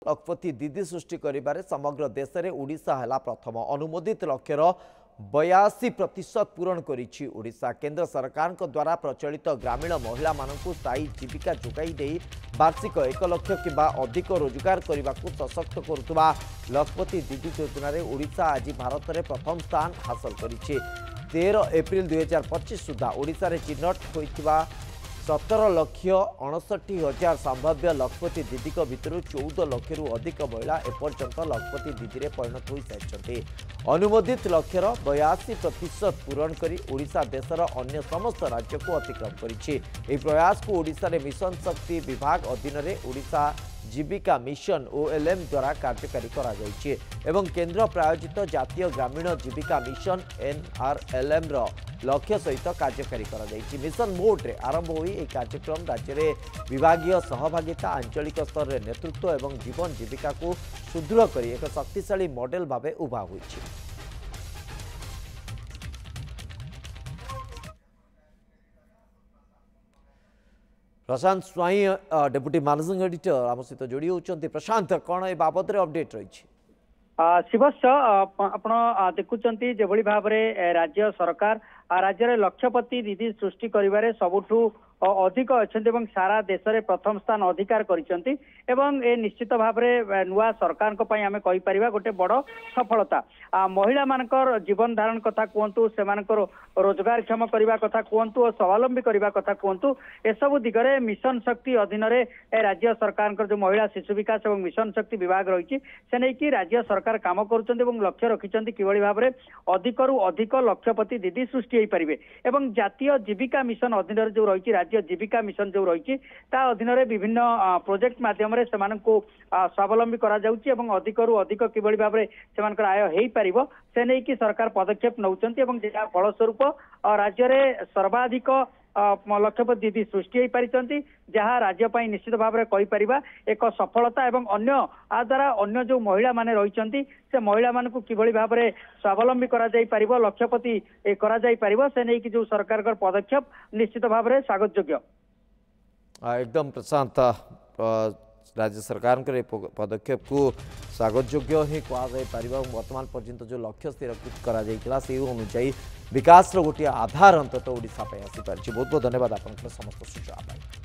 लखपति दीदी सृष्टि करिबारे समग्र देश में ओडिशा है प्रथम अनुमोदित लक्ष्यर 82% पूरण करिछि ओडिशा। केंद्र सरकार द्वारा प्रचलित ग्रामीण महिला मानकु स्थायी जीविका जोगाई दे वार्षिक 1 लाख किंबा अधिक रोजगार करने को सशक्त करुवा लखपति दीदी योजना रे ओडिशा आज भारत में प्रथम स्थान हासिल करिछि। 13 एप्रिल 2025 सुधा ओडिशा रे चिन्हट होइतिबा 17,69,000 संभाव्य लखपति दीदी भितर 14 लाख रु अधिक महिला एपर्यंत लखपति दीदी रे परिणत हो सारी। अनुमोदित लक्ष्यर 82% पूरण करी ओडिशा देशर अन्य समस्त राज्य को अतिक्रम करिछि। एही प्रयास को ओडिशा रे मिशन शक्ति विभाग अधीन रे ओडिशा जीविका मिशन OLM द्वारा कार्यकारी करा जायछि एवं केंद्र प्रायोजित जातीय ग्रामीण जीविका मिशन NRLM रो लक्ष्य सहित कार्यकारी करा जायछि। मिशन मोड रे आरंभ होई ए कार्यक्रम राज्य रे विभागीय सहभागिता आंचलिक स्तर रे नेतृत्व एवं जीवन जीविका को सुदृढ़ करी एक शक्तिशाली मॉडल भावे उभा होइछि। प्रशांत स्वाई डेप्यूटी मैनेजिंग एडिटर आम सहित जोड़ी होती। प्रशांत कौन ए बाबद रे अपडेट रही शिवस्य आपण देखुंती जो भाव में राज्य सरकार राज्य में लक्षपति दीदी सृष्टि करिबारे सबुठु अधिक अच्छा सारा देश में प्रथम स्थान अधिकार करिसेंती एवं ए निश्चित भाव में नुआ सरकार आम कहीपर गोटे बड़ सफलता। महिला मानकर जीवन धारण कथा कहतु से रोजगार क्षम करने कथा कहतु और स्वावलंबी करने कथा कहतु एसबू दिगरे मिशन शक्ति अधीन राज्य सरकार जो महिला शिशु विकास और मिशन शक्ति विभाग रही से नहीं कि राज्य सरकार काम कर लक्ष्य रखिंट कि भाव में अधिकरू अधिक लक्षपति दीदी सृष्टि हो पारे एवं जातीय जीविका मिशन अधीन जो रही राज्य जीविका मिशन जो रही अधीन विभिन्न प्रोजेक्ट माध्यम स्वावलंबी करा जाउछि एवं अधिकरू अधिक किभଳି भाव में से आय हो पारिबो से नहीं कि सरकार पदक्षेप नौचंती एवं जहाँ फलस्वरूप राज्य में सर्वाधिक लक्षपति दीदी सृष्टि हो पारिछंती जहाँ राज्य पाई निश्चित भाव में कहीपर एक सफलता एवं अन्य आ द्वारा अन्य जो महिला माने रहिछंती से महिला मानकु किभଳି भाव में स्वावलंबी करा जाई पारिबो लक्षपति करा जाई पारिबो से नहीं कि जो सरकार का पदक्षेप निश्चित भाव में स्वागत योग्य। एकदम प्रशांत राज्य सरकार पदक्षेप को स्वागत योग्य ही कहुपर वर्तमान पर्यंत जो लक्ष्य स्थिर करा से अनुजाई विकास गोटे आधार अंततः ओडिशा आसी पारिछि। बहुत बहुत धन्यवाद आपन समस्त सूचना।